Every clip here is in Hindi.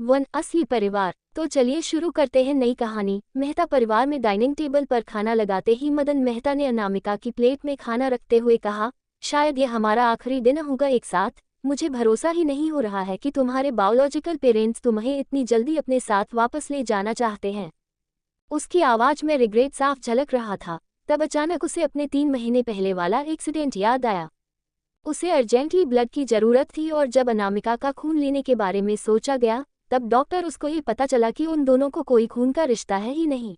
वन असली परिवार। तो चलिए शुरू करते हैं नई कहानी। मेहता परिवार में डाइनिंग टेबल पर खाना लगाते ही मदन मेहता ने अनामिका की प्लेट में खाना रखते हुए कहा, शायद ये हमारा आखिरी दिन होगा एक साथ। मुझे भरोसा ही नहीं हो रहा है कि तुम्हारे बायोलॉजिकल पेरेंट्स तुम्हें इतनी जल्दी अपने साथ वापस ले जाना चाहते हैं। उसकी आवाज में रिग्रेट साफ झलक रहा था। तब अचानक उसे अपने 3 महीने पहले वाला एक्सीडेंट याद आया। उसे अर्जेंटली ब्लड की जरूरत थी और जब अनामिका का खून लेने के बारे में सोचा गया तब डॉक्टर उसको ये पता चला कि उन दोनों को कोई खून का रिश्ता है ही नहीं।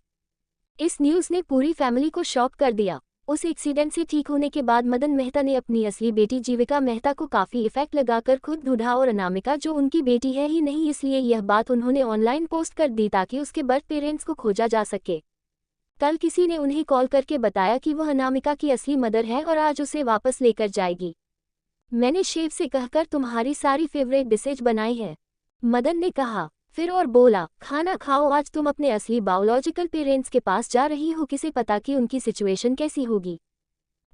इस न्यूज़ ने पूरी फैमिली को शॉक कर दिया। उस एक्सीडेंट से ठीक होने के बाद मदन मेहता ने अपनी असली बेटी जीविका मेहता को काफ़ी इफेक्ट लगाकर खुद ढूंढा और अनामिका जो उनकी बेटी है ही नहीं, इसलिए यह बात उन्होंने ऑनलाइन पोस्ट कर दी ताकि उसके बर्थ पेरेंट्स को खोजा जा सके। कल किसी ने उन्हें कॉल करके बताया कि वह अनामिका की असली मदर है और आज उसे वापस लेकर जाएगी। मैंने शेफ से कहकर तुम्हारी सारी फेवरेट डिशेज बनाई है, मदन ने कहा। फिर और बोला, खाना खाओ, आज तुम अपने असली बायोलॉजिकल पेरेंट्स के पास जा रही हो, किसे पता कि उनकी सिचुएशन कैसी होगी।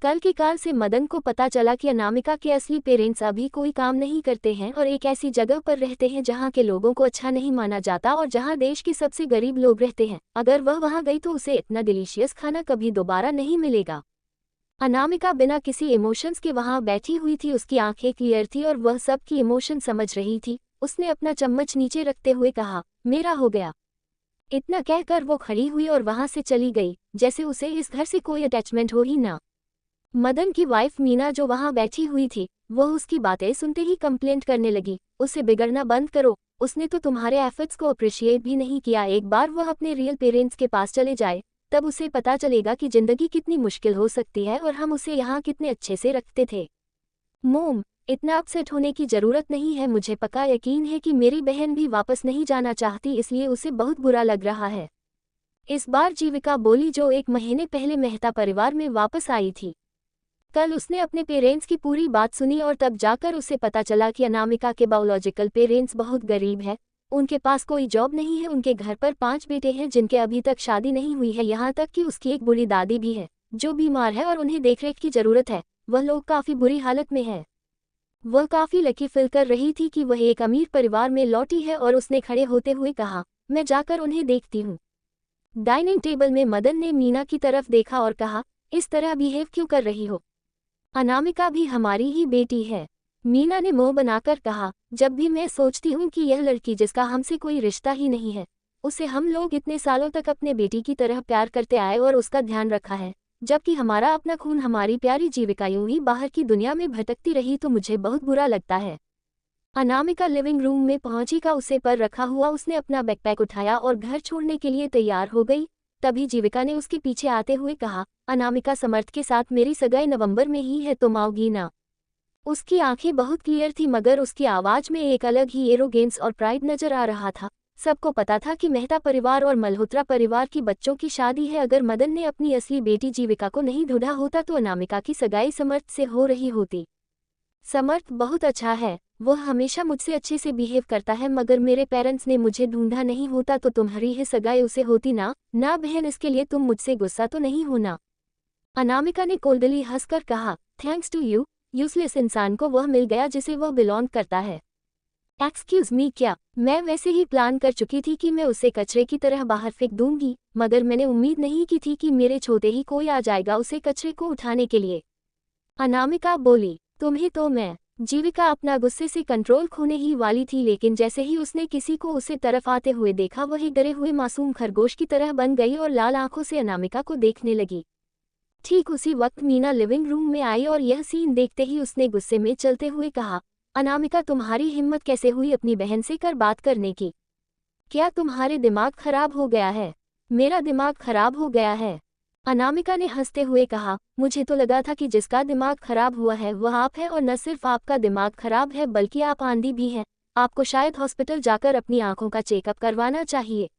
कल की कॉल से मदन को पता चला कि अनामिका के असली पेरेंट्स अभी कोई काम नहीं करते हैं और एक ऐसी जगह पर रहते हैं जहां के लोगों को अच्छा नहीं माना जाता और जहां देश के सबसे गरीब लोग रहते हैं। अगर वह वहां गई तो उसे इतना डिलीशियस खाना कभी दोबारा नहीं मिलेगा। अनामिका बिना किसी इमोशंस के वहां बैठी हुई थी। उसकी आंखें क्लियर थी और वह सबकी इमोशन समझ रही थी। उसने अपना चम्मच नीचे रखते हुए कहा, मेरा हो गया। इतना कहकर वो खड़ी हुई और वहां से चली गई, जैसे उसे इस घर से कोई अटैचमेंट हो ही ना। मदन की वाइफ मीना जो वहां बैठी हुई थी, वह उसकी बातें सुनते ही कंप्लेंट करने लगी, उसे बिगड़ना बंद करो, उसने तो तुम्हारे एफर्ट्स को अप्रिशिएट भी नहीं किया। एक बार वह अपने रियल पेरेंट्स के पास चले जाए तब उसे पता चलेगा कि जिंदगी कितनी मुश्किल हो सकती है और हम उसे यहाँ कितने अच्छे से रखते थे। मोम, इतना अपसेट होने की जरूरत नहीं है। मुझे पक्का यकीन है कि मेरी बहन भी वापस नहीं जाना चाहती, इसलिए उसे बहुत बुरा लग रहा है। इस बार जीविका बोली, जो 1 महीने पहले मेहता परिवार में वापस आई थी। कल उसने अपने पेरेंट्स की पूरी बात सुनी और तब जाकर उसे पता चला कि अनामिका के बायोलॉजिकल पेरेंट्स बहुत गरीब है। उनके पास कोई जॉब नहीं है, उनके घर पर 5 बेटे हैं जिनके अभी तक शादी नहीं हुई है, यहाँ तक कि उसकी एक बूढ़ी दादी भी है जो बीमार है और उन्हें देखरेख की जरूरत है। वह लोग काफ़ी बुरी हालत में है। वह काफ़ी लकी फील कर रही थी कि वह एक अमीर परिवार में लौटी है और उसने खड़े होते हुए कहा, मैं जाकर उन्हें देखती हूँ। डाइनिंग टेबल में मदन ने मीना की तरफ देखा और कहा, इस तरह बिहेव क्यों कर रही हो? अनामिका भी हमारी ही बेटी है। मीना ने मुंह बनाकर कहा, जब भी मैं सोचती हूँ कि यह लड़की जिसका हमसे कोई रिश्ता ही नहीं है, उसे हम लोग इतने सालों तक अपने बेटी की तरह प्यार करते आए और उसका ध्यान रखा है, जबकि हमारा अपना खून हमारी प्यारी जीविका यूं ही बाहर की दुनिया में भटकती रही, तो मुझे बहुत बुरा लगता है। अनामिका लिविंग रूम में पहुंची का उसे पर रखा हुआ उसने अपना बैकपैक उठाया और घर छोड़ने के लिए तैयार हो गई। तभी जीविका ने उसके पीछे आते हुए कहा, अनामिका, समर्थ के साथ मेरी सगाई नवंबर में ही है, तुम आओगी ना? उसकी आंखें बहुत क्लियर थी मगर उसकी आवाज में एक अलग ही एरोगेंस और प्राइड नजर आ रहा था। सबको पता था कि मेहता परिवार और मल्होत्रा परिवार की बच्चों की शादी है। अगर मदन ने अपनी असली बेटी जीविका को नहीं ढूंढा होता तो अनामिका की सगाई समर्थ से हो रही होती। समर्थ बहुत अच्छा है, वह हमेशा मुझसे अच्छे से बिहेव करता है, मगर मेरे पेरेंट्स ने मुझे ढूंढा नहीं होता तो तुम्हारी ही सगाई उसे होती ना। ना बहन, इसके लिए तुम मुझसे गुस्सा तो नहीं होना? अनामिका ने कोल्डली हंसकर कहा, थैंक्स टू यू, यूजलेस इंसान को वह मिल गया जिसे वह बिलोंग करता है। एक्सक्यूज मी, क्या? मैं वैसे ही प्लान कर चुकी थी कि मैं उसे कचरे की तरह बाहर फेंक दूंगी, मगर मैंने उम्मीद नहीं की थी कि मेरे छोटे ही कोई आ जाएगा उसे कचरे को उठाने के लिए। अनामिका बोली, तुम्हें तो मैं। जीविका अपना गुस्से से कंट्रोल खोने ही वाली थी, लेकिन जैसे ही उसने किसी को उसे तरफ आते हुए देखा वह एक डरे हुए मासूम खरगोश की तरह बन गई और लाल आंखों से अनामिका को देखने लगी। ठीक उसी वक्त मीना लिविंग रूम में आई और यह सीन देखते ही उसने गुस्से में चलते हुए कहा, अनामिका, तुम्हारी हिम्मत कैसे हुई अपनी बहन से कर बात करने की? क्या तुम्हारे दिमाग खराब हो गया है? मेरा दिमाग खराब हो गया है? अनामिका ने हंसते हुए कहा, मुझे तो लगा था कि जिसका दिमाग खराब हुआ है वह आप है, और न सिर्फ आपका दिमाग खराब है बल्कि आप आंधी भी हैं। आपको शायद हॉस्पिटल जाकर अपनी आंखों का चेकअप करवाना चाहिए।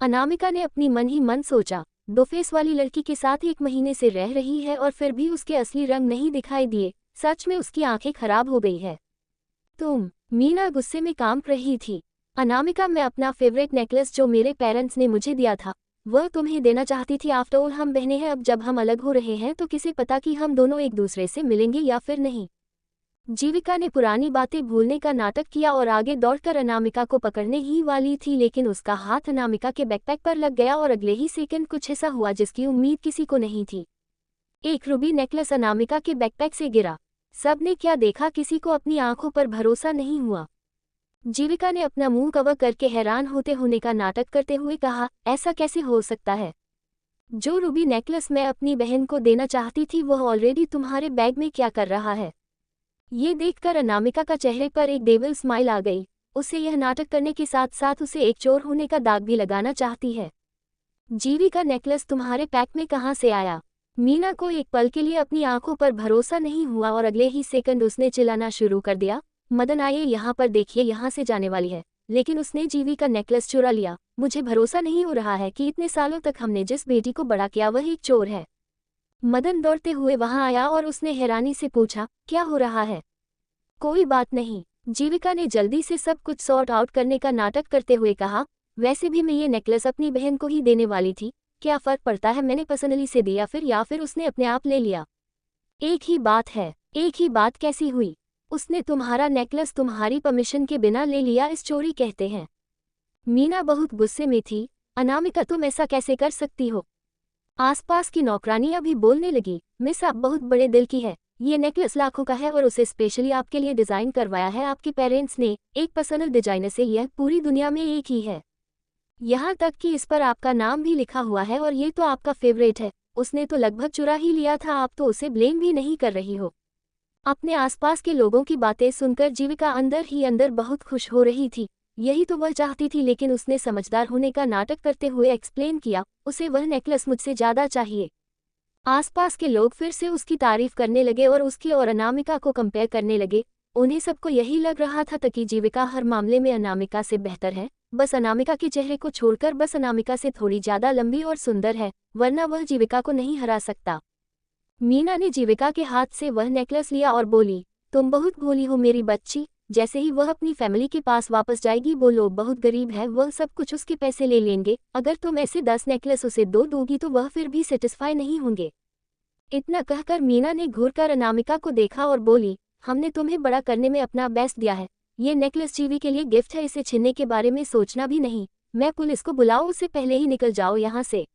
अनामिका ने अपनी मन ही मन सोचा, दो फेस वाली लड़की के साथ 1 महीने से रह रही है और फिर भी उसके असली रंग नहीं दिखाई दिए। सच में उसकी आंखें खराब हो गई है। मीना गुस्से में कांप रही थी। अनामिका, मैं अपना फेवरेट नेकलेस जो मेरे पेरेंट्स ने मुझे दिया था वह तुम्हें देना चाहती थी। आफ्टर ऑल हम बहनें हैं, अब जब हम अलग हो रहे हैं तो किसे पता कि हम दोनों एक दूसरे से मिलेंगे या फिर नहीं। जीविका ने पुरानी बातें भूलने का नाटक किया और आगे दौड़कर अनामिका को पकड़ने ही वाली थी, लेकिन उसका हाथ अनामिका के बैकपैक पर लग गया और अगले ही सेकंड कुछ ऐसा हुआ जिसकी उम्मीद किसी को नहीं थी। एक रूबी नेकलेस अनामिका के बैकपैक से गिरा। सबने क्या देखा, किसी को अपनी आंखों पर भरोसा नहीं हुआ। जीविका ने अपना मुंह कवर करके हैरान होने का नाटक करते हुए कहा, ऐसा कैसे हो सकता है? जो रूबी नेकलेस मैं अपनी बहन को देना चाहती थी वह ऑलरेडी तुम्हारे बैग में क्या कर रहा है? ये देखकर अनामिका का चेहरे पर एक डेविल स्माइल आ गई। उसे यह नाटक करने के साथ साथ उसे एक चोर होने का दाग भी लगाना चाहती है। जीविका, नेकलेस तुम्हारे पैक में कहाँ से आया? मीना को एक पल के लिए अपनी आंखों पर भरोसा नहीं हुआ और अगले ही सेकंड उसने चिल्लाना शुरू कर दिया, मदन आइए यहाँ पर देखिए, यहाँ से जाने वाली है। लेकिन उसने जीवी का नेकलेस चुरा लिया। मुझे भरोसा नहीं हो रहा है कि इतने सालों तक हमने जिस बेटी को बड़ा किया वह एक चोर है। मदन दौड़ते हुए वहां आया और उसने हैरानी से पूछा, क्या हो रहा है? कोई बात नहीं, जीविका ने जल्दी से सब कुछ सॉर्ट आउट करने का नाटक करते हुए कहा, वैसे भी मैं ये नेकलेस अपनी बहन को ही देने वाली थी, क्या फर्क पड़ता है मैंने पर्सनली से दिया या फिर उसने अपने आप ले लिया? एक ही बात है। एक ही बात कैसी हुई? उसने तुम्हारा नेकलेस तुम्हारी परमिशन के बिना ले लिया, इस चोरी कहते हैं। मीना बहुत गुस्से में थी। अनामिका, तुम ऐसा कैसे कर सकती हो? आसपास की नौकरानियां भी बोलने लगी, मिस आप बहुत बड़े दिल की है। ये नेकलेस लाखों का है और उसे स्पेशली आपके लिए डिजाइन करवाया है आपके पेरेंट्स ने, एक पर्सनल डिजाइनर से, यह पूरी दुनिया में एक ही है। यहाँ तक कि इस पर आपका नाम भी लिखा हुआ है और ये तो आपका फेवरेट है। उसने तो लगभग चुरा ही लिया था, आप तो उसे ब्लेम भी नहीं कर रही हो। अपने आसपास के लोगों की बातें सुनकर जीविका अंदर ही अंदर बहुत खुश हो रही थी। यही तो वह चाहती थी, लेकिन उसने समझदार होने का नाटक करते हुए एक्सप्लेन किया, उसे वह नेकलेस मुझसे ज्यादा चाहिए। आसपास के लोग फिर से उसकी तारीफ करने लगे और उसकी और अनामिका को कंपेयर करने लगे। उन्हें सबको यही लग रहा था कि जीविका हर मामले में अनामिका से बेहतर है, बस अनामिका के चेहरे को छोड़कर, बस अनामिका से थोड़ी ज्यादा लंबी और सुंदर है, वरना वह जीविका को नहीं हरा सकता। मीना ने जीविका के हाथ से वह नेकलेस लिया और बोली, तुम बहुत भोली हो मेरी बच्ची। जैसे ही वह अपनी फैमिली के पास वापस जाएगी, वो लोग बहुत गरीब है, वह सब कुछ उसके पैसे ले लेंगे। अगर तुम ऐसे 10 नेकलेस उसे दोगी तो वह फिर भी सेटिस्फाई नहीं होंगे। इतना कहकर मीना ने घूरकर अनामिका को देखा और बोली, हमने तुम्हें बड़ा करने में अपना बेस्ट दिया है, ये नेकलेस जीवी के लिए गिफ्ट है, इसे छीनने के बारे में सोचना भी नहीं। मैं पुलिस को बुलाऊं, उससे पहले ही निकल जाओ यहाँ से।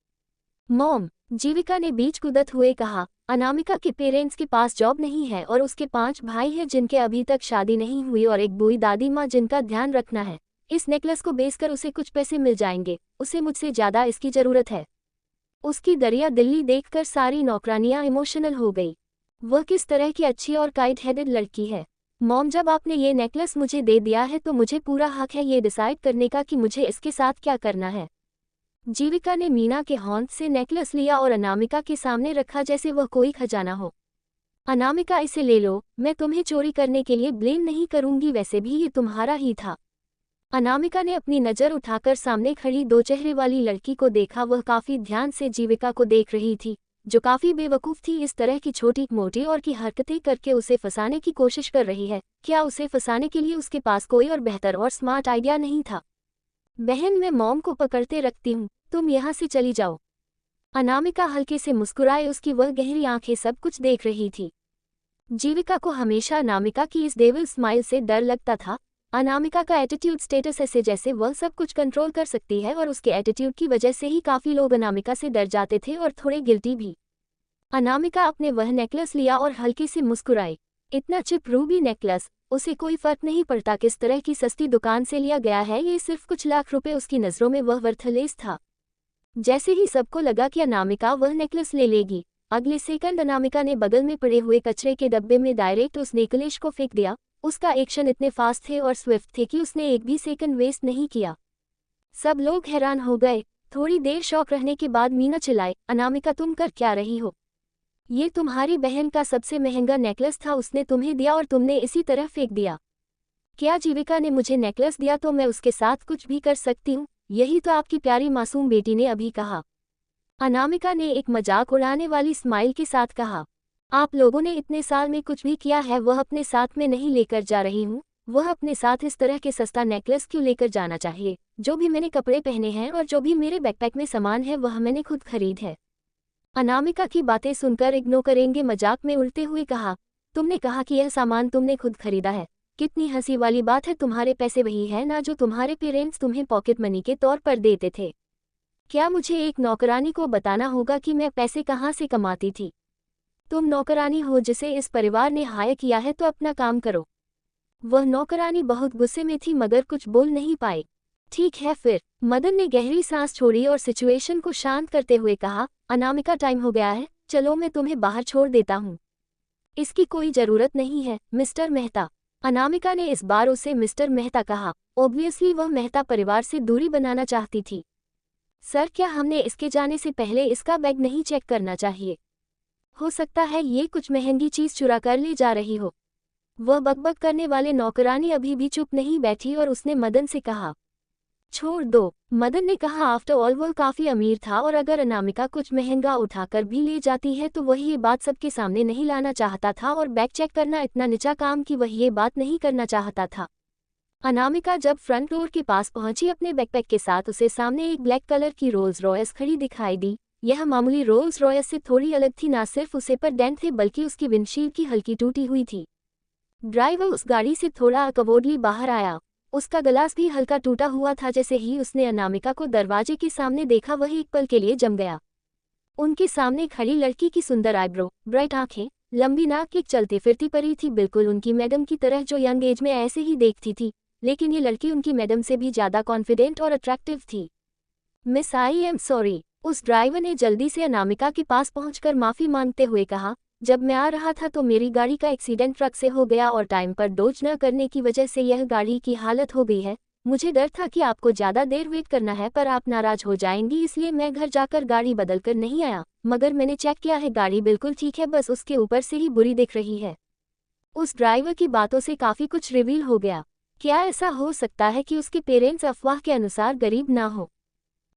मॉम, जीविका ने बीच कुदत हुए कहा, अनामिका के पेरेंट्स के पास जॉब नहीं है और उसके 5 भाई हैं जिनके अभी तक शादी नहीं हुई और एक बूढ़ी दादी माँ जिनका ध्यान रखना है। इस नेकलेस को बेचकर उसे कुछ पैसे मिल जाएंगे, उसे मुझसे ज्यादा इसकी जरूरत है। उसकी दरिया दिल्ली देखकर सारी नौकरानियां इमोशनल हो गई। वह किस तरह की अच्छी और काइट हेडेड लड़की है। मॉम, जब आपने ये नेकलेस मुझे दे दिया है तो मुझे पूरा हक है ये डिसाइड करने का कि मुझे इसके साथ क्या करना है। जीविका ने मीना के हाथ से नेकलेस लिया और अनामिका के सामने रखा जैसे वह कोई खजाना हो। अनामिका, इसे ले लो, मैं तुम्हें चोरी करने के लिए ब्लेम नहीं करूंगी, वैसे भी ये तुम्हारा ही था। अनामिका ने अपनी नज़र उठाकर सामने खड़ी 2 चेहरे वाली लड़की को देखा। वह काफी ध्यान से जीविका को देख रही थी, जो काफी बेवकूफ थी, इस तरह की छोटी मोटी और की हरकतें करके उसे फंसाने की कोशिश कर रही है। क्या उसे फंसाने के लिए उसके पास कोई और बेहतर और स्मार्ट आइडिया नहीं था? बहन, मैं मॉम को पकड़ते रखती हूँ, तुम यहाँ से चली जाओ। अनामिका हल्के से मुस्कुराए, उसकी वह गहरी आंखें सब कुछ देख रही थी। जीविका को हमेशा अनामिका की इस डेविल स्माइल से डर लगता था। अनामिका का एटीट्यूड स्टेटस ऐसे जैसे वह सब कुछ कंट्रोल कर सकती है और उसके एटीट्यूड की वजह से ही काफी लोग अनामिका से डर जाते थे और थोड़े गिल्टी भी। अनामिका अपने वह नेकलेस लिया और हल्के से मुस्कुराई। इतना चिप रूबी नेकलेस, उसे कोई फर्क नहीं पड़ता किस तरह की सस्ती दुकान से लिया गया है, ये सिर्फ कुछ लाख रुपए, उसकी नजरों में वह वर्थलेस था। जैसे ही सबको लगा कि अनामिका वह नेकलेस ले लेगी, अगले सेकंड अनामिका ने बगल में पड़े हुए कचरे के डब्बे में डायरेक्ट उस नेकलेस को फेंक दिया। उसका एक्शन इतने फास्ट थे और स्विफ्ट थे कि उसने एक भी सेकंड वेस्ट नहीं किया। सब लोग हैरान हो गए। थोड़ी देर शॉक रहने के बाद मीना चिल्लाई, अनामिका, तुम कर क्या रही हो? ये तुम्हारी बहन का सबसे महंगा नेकलेस था, उसने तुम्हें दिया और तुमने इसी तरह फेंक दिया। क्या जीविका ने मुझे नेकलेस दिया तो मैं उसके साथ कुछ भी कर सकती हूँ? यही तो आपकी प्यारी मासूम बेटी ने अभी कहा। अनामिका ने एक मजाक उड़ाने वाली स्माइल के साथ कहा, आप लोगों ने इतने साल में कुछ भी किया है वह अपने साथ में नहीं लेकर जा रही हूँ। वह अपने साथ इस तरह के सस्ता नेकलेस क्यों लेकर जाना चाहिए? जो भी मैंने कपड़े पहने हैं और जो भी मेरे बैकपैक में सामान है वह मैंने खुद खरीद है। अनामिका की बातें सुनकर इग्नोर करेंगे मजाक में उड़ते हुए कहा, तुमने कहा कि यह सामान तुमने खुद खरीदा है। कितनी हंसी वाली बात है, तुम्हारे पैसे वही है ना जो तुम्हारे पेरेंट्स तुम्हें पॉकेट मनी के तौर पर देते थे। क्या मुझे एक नौकरानी को बताना होगा कि मैं पैसे कहाँ से कमाती थी? तुम नौकरानी हो जिसे इस परिवार ने हायर किया है, तो अपना काम करो। वह नौकरानी बहुत गुस्से में थी मगर कुछ बोल नहीं पाई। ठीक है फिर, मदन ने गहरी सांस छोड़ी और सिचुएशन को शांत करते हुए कहा, अनामिका टाइम हो गया है, चलो मैं तुम्हें बाहर छोड़ देता हूँ। इसकी कोई जरूरत नहीं है मिस्टर मेहता। अनामिका ने इस बार उसे मिस्टर मेहता कहा। ऑब्वियसली वह मेहता परिवार से दूरी बनाना चाहती थी। सर, क्या हमने इसके जाने से पहले इसका बैग नहीं चेक करना चाहिए? हो सकता है ये कुछ महंगी चीज चुरा कर ले जा रही हो। वह बकबक करने वाले नौकरानी अभी भी चुप नहीं बैठी और उसने मदन से कहा, छोड़ दो। मदन ने कहा, आफ्टर ऑल वह काफी अमीर था और अगर अनामिका कुछ महंगा उठाकर भी ले जाती है तो वह ये बात सबके सामने नहीं लाना चाहता था और बैग चेक करना इतना नीचा काम कि वह ये बात नहीं करना चाहता था। अनामिका जब फ्रंट डोर के पास पहुंची अपने बैकपैक के साथ, उसे सामने एक ब्लैक कलर की रोल्स रॉयस खड़ी दिखाई दी। यह मामूली रोल्स रॉयस से थोड़ी अलग थी, ना सिर्फ उसे पर डेंट थे बल्कि उसकी विंडशील्ड की हल्की टूटी हुई थी। ड्राइवर उस गाड़ी से थोड़ा अकवर्डली बाहर आया। उसका ग्लास भी हल्का टूटा हुआ था। जैसे ही उसने अनामिका को दरवाजे के सामने देखा वह एक पल के लिए जम गया। उनके सामने खड़ी लड़की की सुंदर आईब्रो, ब्राइट आंखें, लंबी नाक एक चलती फिरती परी थी, बिल्कुल उनकी मैडम की तरह जो यंग एज में ऐसे ही देखती थी, लेकिन ये लड़की उनकी मैडम से भी ज्यादा कॉन्फिडेंट और अट्रैक्टिव थी। मिस, आई एम सॉरी, उस ड्राइवर ने जल्दी से अनामिका के पास पहुंचकर माफी मांगते हुए कहा, जब मैं आ रहा था तो मेरी गाड़ी का एक्सीडेंट ट्रक से हो गया और टाइम पर डोज न करने की वजह से यह गाड़ी की हालत हो गई है। मुझे डर था कि आपको ज़्यादा देर वेट करना है पर आप नाराज हो जाएंगी, इसलिए मैं घर जाकर गाड़ी बदल कर नहीं आया, मगर मैंने चेक किया है गाड़ी बिल्कुल ठीक है, बस उसके ऊपर से ही बुरी दिख रही है। उस ड्राइवर की बातों से काफ़ी कुछ रिवील हो गया। क्या ऐसा हो सकता है कि उसके पेरेंट्स अफवाह के अनुसार गरीब ना हो?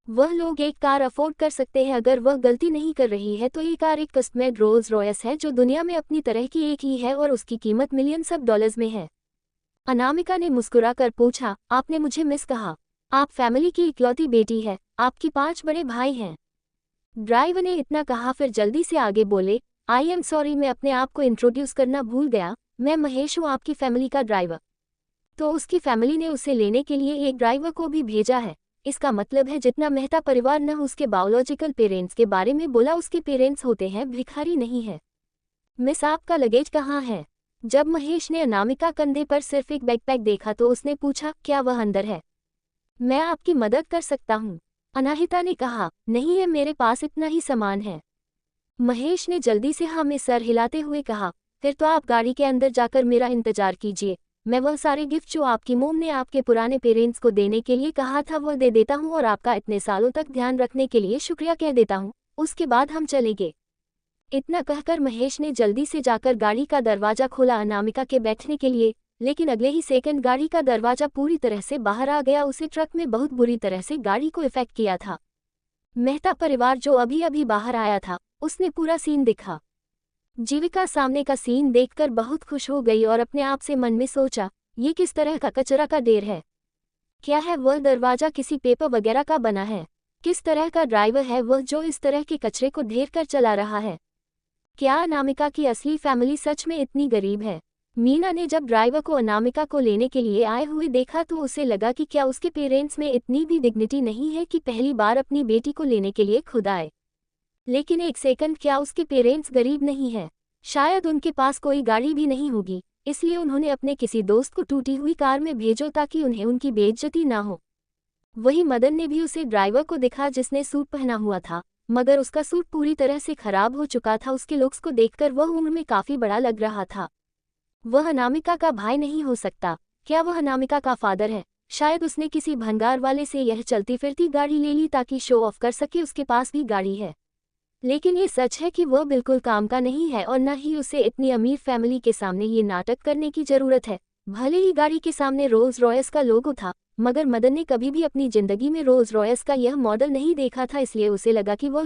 वह लोग एक कार अफोर्ड कर सकते हैं। अगर वह गलती नहीं कर रही है तो ये कार एक कस्टमर रोल्स रॉयस है जो दुनिया में अपनी तरह की एक ही है और उसकी कीमत मिलियंस ऑफ डॉलर्स में है। अनामिका ने मुस्कुराकर पूछा, आपने मुझे मिस कहा? आप फैमिली की इकलौती बेटी है, आपकी 5 बड़े भाई हैं। ड्राइवर ने इतना कहा फिर जल्दी से आगे बोले, आई एम सॉरी, मैं अपने आप को इंट्रोड्यूस करना भूल गया, मैं महेश हूँ, आपकी फैमिली का ड्राइवर। तो उसकी फैमिली ने उसे लेने के लिए एक ड्राइवर को भी भेजा है। इसका मतलब है जितना मेहता परिवार न उसके बायोलॉजिकल पेरेंट्स के बारे में बोला उसके पेरेंट्स होते हैं, भिखारी नहीं है। मिस, आपका लगेज कहाँ है? जब महेश ने अनामिका कंधे पर सिर्फ एक बैकपैक देखा तो उसने पूछा, क्या वह अंदर है? मैं आपकी मदद कर सकता हूँ, अनाहिता ने कहा। नहीं है, मेरे पास इतना ही सामान है। महेश ने जल्दी से हाँ में सर हिलाते हुए कहा, फिर तो आप गाड़ी के अंदर जाकर मेरा इंतजार कीजिए, मैं वह सारे गिफ्ट जो आपकी मोम ने आपके पुराने पेरेंट्स को देने के लिए कहा था वह दे देता हूँ और आपका इतने सालों तक ध्यान रखने के लिए शुक्रिया कह देता हूँ, उसके बाद हम चलेंगे। इतना कहकर महेश ने जल्दी से जाकर गाड़ी का दरवाजा खोला अनामिका के बैठने के लिए, लेकिन अगले ही सेकंड गाड़ी का दरवाजा पूरी तरह से बाहर आ गया। उसे ट्रक में बहुत बुरी तरह से गाड़ी को इफेक्ट किया था। मेहता परिवार जो अभी अभी बाहर आया था उसने पूरा सीन देखा। जीविका सामने का सीन देखकर बहुत खुश हो गई और अपने आप से मन में सोचा, ये किस तरह का कचरा का ढेर है? क्या है वह दरवाजा किसी पेपर वगैरह का बना है? किस तरह का ड्राइवर है वह जो इस तरह के कचरे को ढेर कर चला रहा है? क्या अनामिका की असली फैमिली सच में इतनी गरीब है? मीना ने जब ड्राइवर को अनामिका को लेने के लिए आए हुए देखा तो उसे लगा कि क्या उसके पेरेंट्स में इतनी भी डिग्निटी नहीं है कि पहली बार अपनी बेटी को लेने के लिए खुद आए। लेकिन एक सेकंड, क्या उसके पेरेंट्स गरीब नहीं है? शायद उनके पास कोई गाड़ी भी नहीं होगी, इसलिए उन्होंने अपने किसी दोस्त को टूटी हुई कार में भेजो ताकि उन्हें उनकी बेइज्जती ना हो। वही मदन ने भी उसे ड्राइवर को देखा जिसने सूट पहना हुआ था, मगर उसका सूट पूरी तरह से खराब हो चुका था। उसके लुक्स को देखकर वह उम्र में काफी बड़ा लग रहा था। वह अनामिका का भाई नहीं हो सकता। क्या वह अनामिका का फादर है? शायद उसने किसी भंगार वाले से यह चलती फिरती गाड़ी ले ली ताकि शो ऑफ कर सके उसके पास भी गाड़ी है। लेकिन ये सच है कि वह बिल्कुल काम का नहीं है और न ही उसे इतनी अमीर फैमिली के सामने ये नाटक करने की जरूरत है। भले ही गाड़ी के सामने रोल्स रॉयस का लोगो था, मगर मदन ने कभी भी अपनी जिंदगी में रोल्स रॉयस का यह मॉडल नहीं देखा था, इसलिए उसे लगा कि वह